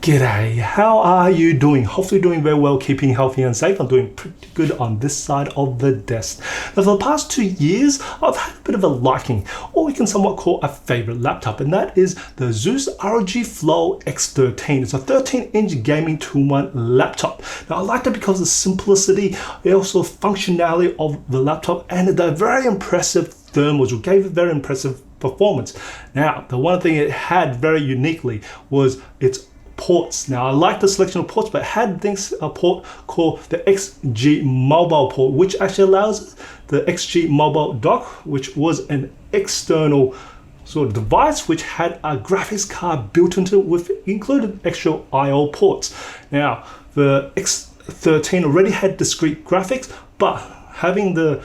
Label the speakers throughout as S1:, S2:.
S1: G'day, how are you doing? Hopefully doing very well, keeping healthy and safe. I'm doing pretty good on this side of the desk. Now for the past 2 years, I've had a bit of a liking, or we can somewhat call a favorite laptop, and that is the Asus ROG Flow X16. It's a 13-inch gaming 2-in-1 laptop. Now I liked it because of the simplicity, also functionality of the laptop, and the very impressive thermals, which gave it very impressive performance. Now, the one thing it had very uniquely was its ports. Now I like the selection of ports, but it had a port called the XG mobile port, which actually allows the XG mobile dock, which was an external sort of device which had a graphics card built into it with included extra I/O ports. Now the X13 already had discrete graphics, but having the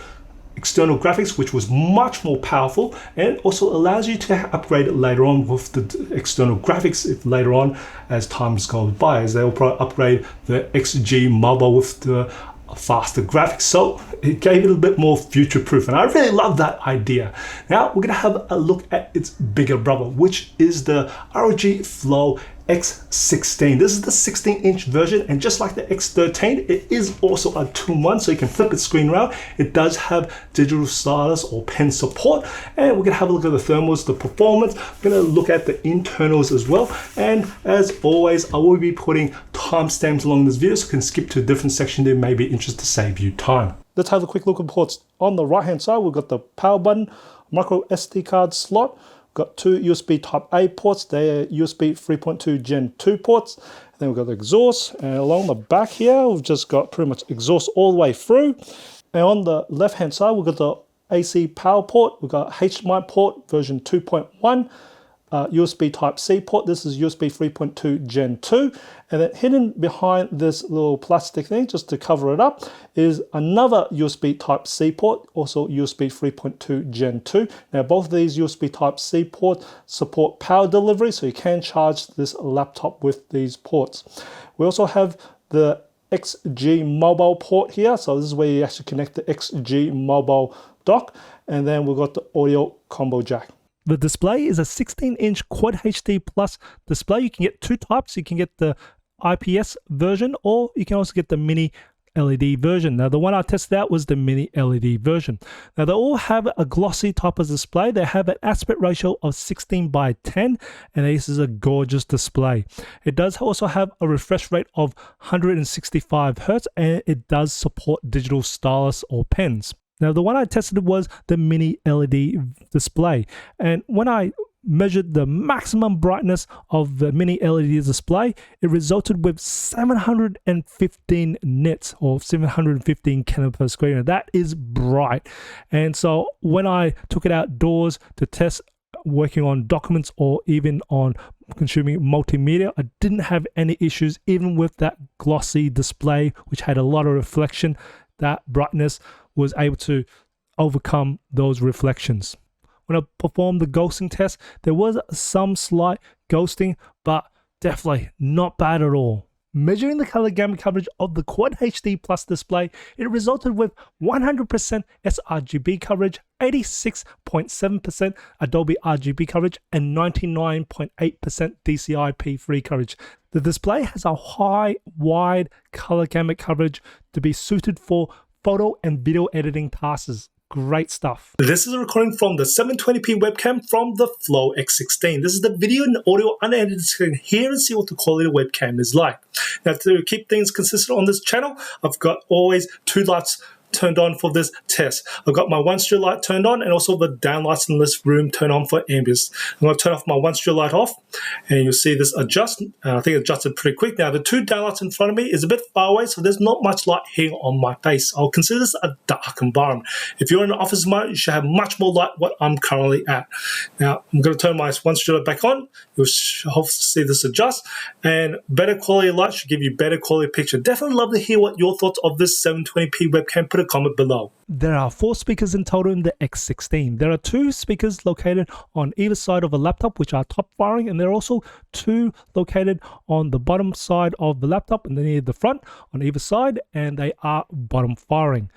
S1: external graphics, which was much more powerful, and also allows you to upgrade it later on with the external graphics if later on as time goes by, as they'll probably upgrade the XG mobile with the faster graphics. So it gave it a bit more future proof, and I really love that idea. Now we're gonna have a look at its bigger brother, which is the ROG Flow X16. This is the 16-inch version, and just like the X13, it is also a 2-in-1, so you can flip its screen around. It does have digital stylus or pen support, and we're gonna have a look at the thermals, the performance. We're gonna look at the internals as well, and as always, I will be putting timestamps along this video, so you can skip to a different section that may be interested to save you time. Let's have a quick look at ports. On the right hand side, we've got the power button, micro SD card slot. Got two USB Type A ports, they're USB 3.2 Gen 2 ports. And then we've got the exhaust, and along the back here, we've just got pretty much exhaust all the way through. And on the left hand side, we've got the AC power port, we've got HDMI port version 2.1, USB Type C port, this is USB 3.2 Gen 2. And then hidden behind this little plastic thing, just to cover it up, is another USB Type C port, also USB 3.2 Gen 2. Now both of these USB Type C ports support power delivery, so you can charge this laptop with these ports. We also have the XG mobile port here, so this is where you actually connect the XG mobile dock, and then we've got the audio combo jack. The display is a 16-inch Quad HD Plus display. You can get two types. You can get the IPS version, or you can also get the mini LED version. Now the one I tested out was the mini LED version. Now they all have a glossy type of display. They have an aspect ratio of 16:10, and this is a gorgeous display. It does also have a refresh rate of 165 Hz, and it does support digital stylus or pens. Now the one I tested was the mini LED display, and when I measured the maximum brightness of the mini LED display, it resulted with 715 nits, or 715 Kelvin per square. Now that is bright, and so when I took it outdoors to test working on documents or even on consuming multimedia, I didn't have any issues even with that glossy display which had a lot of reflection. That brightness was able to overcome those reflections. When I performed the ghosting test, there was some slight ghosting, but definitely not bad at all. Measuring the color gamut coverage of the Quad HD Plus display, it resulted with 100% sRGB coverage, 86.7% Adobe RGB coverage, and 99.8% DCI-P3 coverage. The display has a high, wide color gamut coverage to be suited for photo and video editing tasks. Great stuff. This is a recording from the 720p webcam from the Flow X16. This is the video and audio unedited, so you can hear and see what the quality of the webcam is like. Now to keep things consistent on this channel, I've got always two lights turned on for this test. I've got my one strip light turned on, and also the down lights in this room turned on for ambience. I'm going to turn off my one strip light off, and you'll see this adjust. I think it adjusted pretty quick. Now the two down lights in front of me is a bit far away, so there's not much light hitting on my face. I'll consider this a dark environment. If you're in an office environment, you should have much more light what I'm currently at. Now I'm going to turn my one strip light back on. You'll hopefully see this adjust, and better quality light should give you better quality picture. Definitely love to hear what your thoughts of this 720p webcam. Put a comment below. There are 4 speakers in total in the X16. There are 2 speakers located on either side of a laptop, which are top firing, and there are also 2 located on the bottom side of the laptop and then near the front on either side, and they are bottom firing.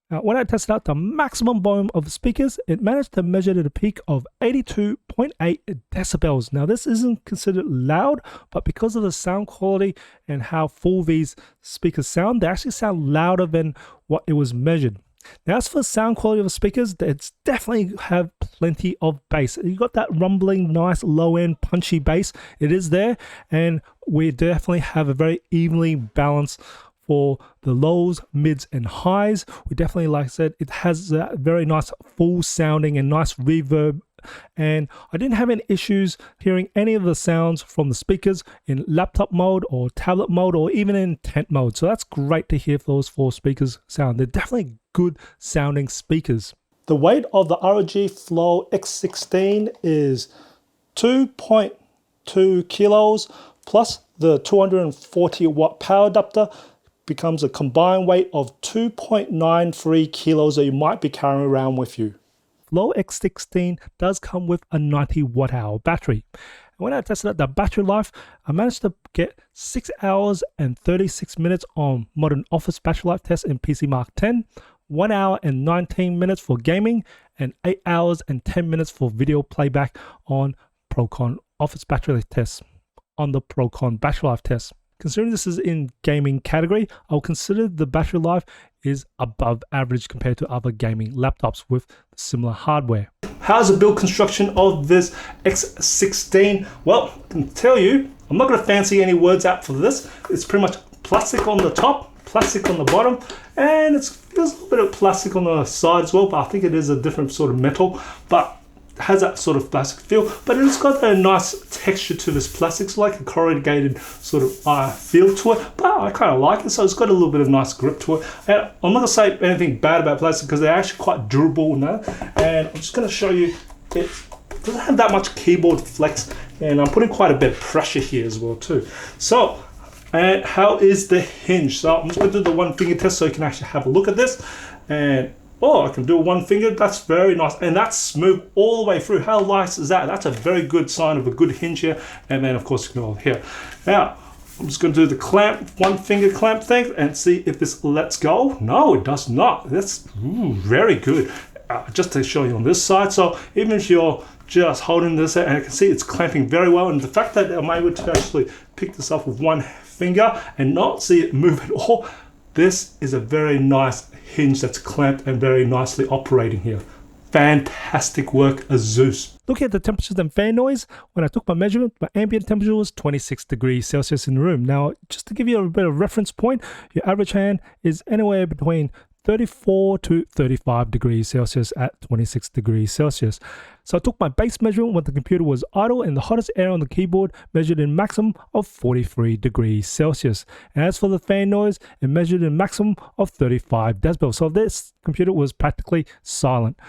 S1: Now, when I tested out the maximum volume of the speakers, it managed to measure at a peak of 82.8 decibels. Now, this isn't considered loud, but because of the sound quality and how full these speakers sound, they actually sound louder than what it was measured. Now, as for the sound quality of the speakers, it's definitely have plenty of bass. You got that rumbling, nice low-end punchy bass. It is there, and we definitely have a very evenly balanced for the lows, mids, and highs. We definitely, like I said, it has that very nice full sounding and nice reverb. And I didn't have any issues hearing any of the sounds from the speakers in laptop mode or tablet mode or even in tent mode. So that's great to hear those 4 speakers sound. They're definitely good sounding speakers. The weight of the ROG Flow X16 is 2.2 kilos plus the 240 watt power adapter becomes a combined weight of 2.93 kilos that you might be carrying around with you. Flow X16 does come with a 90 watt hour battery. And when I tested out the battery life, I managed to get 6 hours and 36 minutes on Modern Office battery life test in PC Mark 10, 1 hour and 19 minutes for gaming, and 8 hours and 10 minutes for video playback on Procon Office battery life test on the Procon battery life test. Considering this is in gaming category, I'll consider the battery life is above average compared to other gaming laptops with similar hardware. How's the build construction of this X16? Well, I can tell you, I'm not going to fancy any words out for this. It's pretty much plastic on the top, plastic on the bottom, and there's a little bit of plastic on the side as well, but I think it is a different sort of metal. But has that sort of plastic feel, but it's got a nice texture to this plastic. It's like a corrugated sort of feel to it, but I kind of like it. So it's got a little bit of nice grip to it. And I'm not gonna say anything bad about plastic because they're actually quite durable now. And I'm just gonna show you, it doesn't have that much keyboard flex, and I'm putting quite a bit of pressure here as well too. So, and how is the hinge? So I'm just gonna do the one finger test so you can actually have a look at this. And oh, I can do one finger. That's very nice. And that's smooth all the way through. How nice is that? That's a very good sign of a good hinge here. And then, of course, you can go here. Now, I'm just going to do the clamp, one finger clamp thing and see if this lets go. No, it does not. That's very good. Just to show you on this side. So even if you're just holding this, and you can see it's clamping very well. And the fact that I'm able to actually pick this up with one finger and not see it move at all, this is a very nice hinge that's clamped and very nicely operating here. Fantastic work, Asus. Looking at the temperatures and fan noise, when I took my measurement, my ambient temperature was 26 degrees Celsius in the room. Now, just to give you a bit of reference point, your average fan is anywhere between 34 to 35 degrees Celsius at 26 degrees Celsius. So I took my base measurement when the computer was idle and the hottest area on the keyboard measured in maximum of 43 degrees Celsius. And as for the fan noise, it measured in maximum of 35 decibels. So this computer was practically silent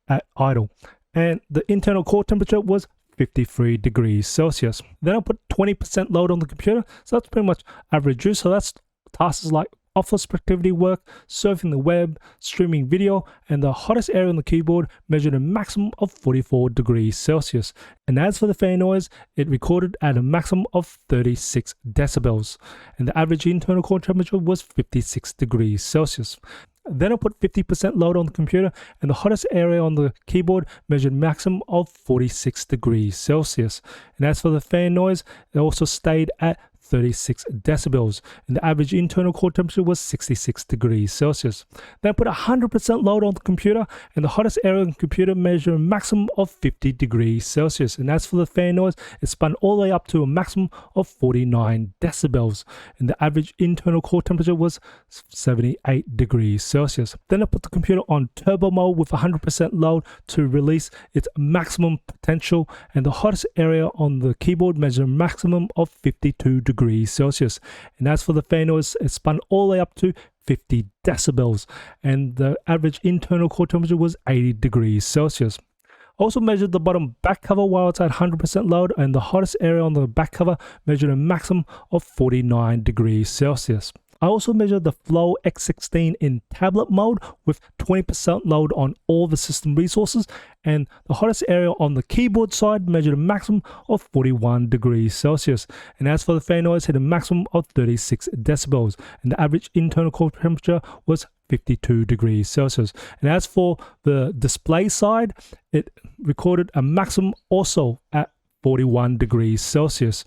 S1: at idle. And the internal core temperature was 53 degrees Celsius. Then I put 20% load on the computer. So that's pretty much average use. So that's tasks like office productivity work, surfing the web, streaming video, and the hottest area on the keyboard measured a maximum of 44 degrees Celsius. And as for the fan noise, it recorded at a maximum of 36 decibels. And the average internal core temperature was 56 degrees Celsius. Then I put 50% load on the computer, and the hottest area on the keyboard measured maximum of 46 degrees Celsius. And as for the fan noise, it also stayed at 36 decibels, and the average internal core temperature was 66 degrees Celsius. Then I put 100% load on the computer, and the hottest area on the computer measured a maximum of 50 degrees Celsius. And as for the fan noise, it spun all the way up to a maximum of 49 decibels, and the average internal core temperature was 78 degrees Celsius. Then I put the computer on turbo mode with 100% load to release its maximum potential, and the hottest area on the keyboard measured a maximum of 52 degrees Celsius. And as for the fan noise, it spun all the way up to 50 decibels, and the average internal core temperature was 80 degrees Celsius. Also measured the bottom back cover while it's at 100% load, and the hottest area on the back cover measured a maximum of 49 degrees Celsius. I also measured the Flow X16 in tablet mode with 20% load on all the system resources, and the hottest area on the keyboard side measured a maximum of 41 degrees Celsius. And as for the fan noise, hit a maximum of 36 decibels, and the average internal core temperature was 52 degrees Celsius. And as for the display side, it recorded a maximum also at 41 degrees Celsius.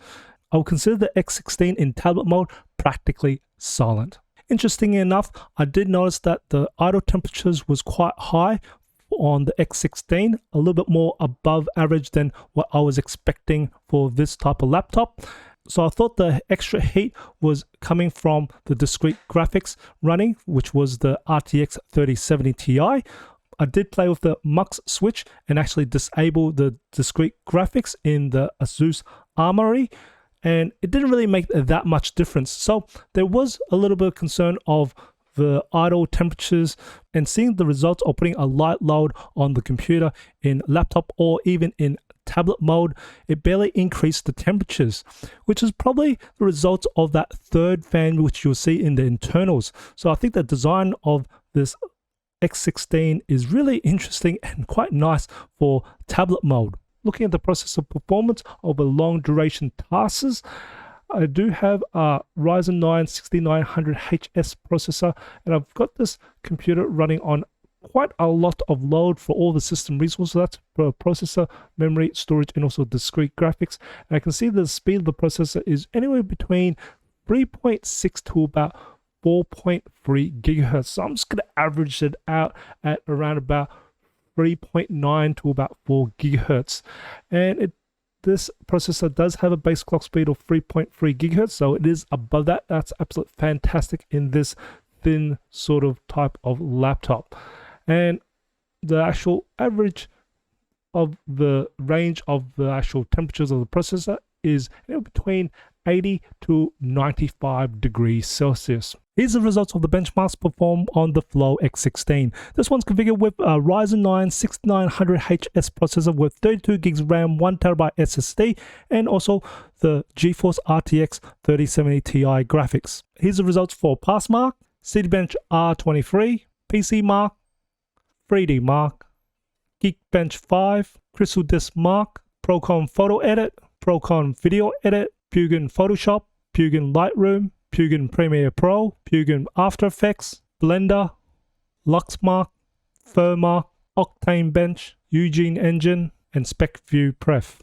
S1: I would consider the X16 in tablet mode practically silent. Interestingly enough, I did notice that the idle temperatures was quite high on the X16, a little bit more above average than what I was expecting for this type of laptop. So I thought the extra heat was coming from the discrete graphics running, which was the RTX 3070 Ti. I did play with the Mux switch and actually disable the discrete graphics in the Asus Armory, and it didn't really make that much difference. So there was a little bit of concern of the idle temperatures, and seeing the results of putting a light load on the computer in laptop or even in tablet mode, it barely increased the temperatures, which is probably the result of that third fan which you'll see in the internals. So I think the design of this X16 is really interesting and quite nice for tablet mode. Looking at the processor performance over long duration tasks, I do have a Ryzen 9 6900HS processor, and I've got this computer running on quite a lot of load for all the system resources. That's for processor, memory, storage, and also discrete graphics. And I can see the speed of the processor is anywhere between 3.6 to about 4.3 gigahertz. So I'm just going to average it out at around about 3.9 to about 4 gigahertz. And this processor does have a base clock speed of 3.3 gigahertz, so it is above that. That's absolutely fantastic in this thin sort of type of laptop. And the actual average of the range of the actual temperatures of the processor is between 80 to 95 degrees Celsius. Here's the results of the benchmarks performed on the Flow X16. This one's configured with a Ryzen 9 6900HS processor with 32 gigs RAM, 1TB SSD, and also the GeForce RTX 3070 Ti graphics. Here's the results for Pass Mark, Citybench R23, PC Mark, 3D Mark, Geekbench 5, Crystal Disk Mark, Procon Photo Edit, Procon Video Edit, Pugin Photoshop, Pugin Lightroom, Pugin Premiere Pro, Pugin After Effects, Blender, Luxmark, Furmark, Octane Bench, Eugene Engine, and SpecView Pref.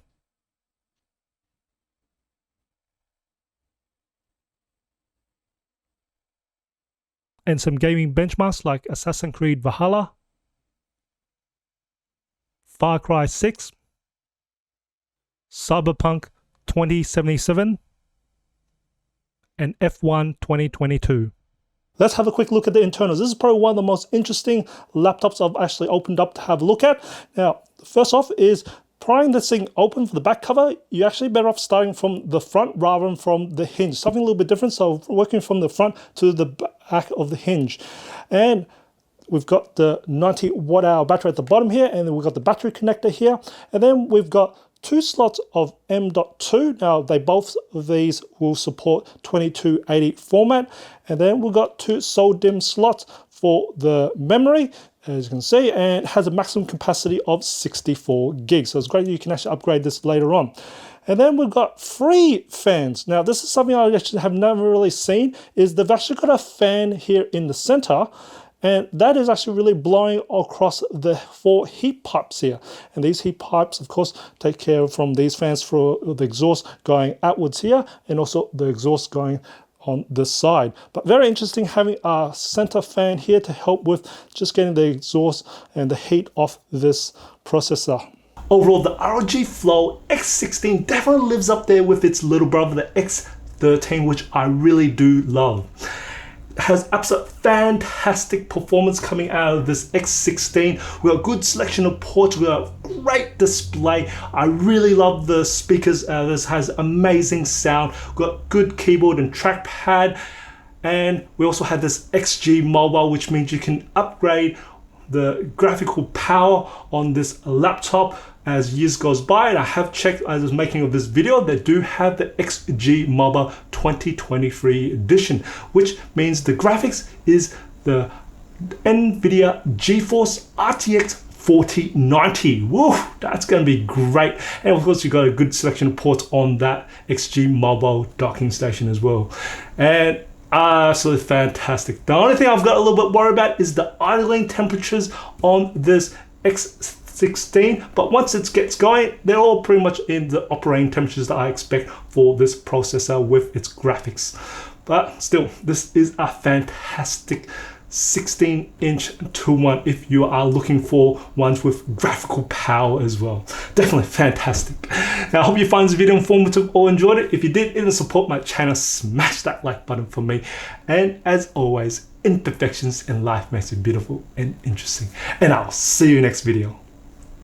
S1: And some gaming benchmarks like Assassin's Creed Valhalla, Far Cry 6, Cyberpunk 2077, and F1 2022. Let's have a quick look at the internals. This is probably one of the most interesting laptops I've actually opened up to have a look at. Now, first off is prying this thing open for the back cover, you're actually better off starting from the front rather than from the hinge. Something a little bit different, so working from the front to the back of the hinge. And we've got the 90 watt hour battery at the bottom here, and then we've got the battery connector here, and then we've got two slots of M.2. Now, both of these will support 2280 format. And then we've got two SOLDIMM slots for the memory, as you can see, and it has a maximum capacity of 64 gigs. So it's great that you can actually upgrade this later on. And then we've got 3 fans. Now, this is something I actually have never really seen, is they've actually got a fan here in the center, and that is actually really blowing across the 4 heat pipes here. And these heat pipes, of course, take care from these fans for the exhaust going outwards here, and also the exhaust going on this side. But very interesting having a center fan here to help with just getting the exhaust and the heat off this processor. Overall, the ROG Flow X16 definitely lives up there with its little brother, the X13, which I really do love. Has absolute fantastic performance coming out of this X16. We got a good selection of ports, we got a great display. I really love the speakers. This has amazing sound. We got good keyboard and trackpad, and we also have this XG mobile, which means you can upgrade the graphical power on this laptop, as years goes by, and I have checked as I was making of this video, they do have the XG Mobile 2023 edition, which means the graphics is the NVIDIA GeForce RTX 4090. Woo, that's going to be great. And of course, you got a good selection of ports on that XG Mobile docking station as well. And absolutely fantastic. The only thing I've got a little bit worried about is the idling temperatures on this X16, but once it gets going, they're all pretty much in the operating temperatures that I expect for this processor with its graphics. But still, this is a fantastic 16-inch 2-in-1 if you are looking for ones with graphical power as well. Definitely fantastic. Now, I hope you find this video informative or enjoyed it. If you did, even support my channel, smash that like button for me. And as always, imperfections in life makes it beautiful and interesting. And I'll see you next video.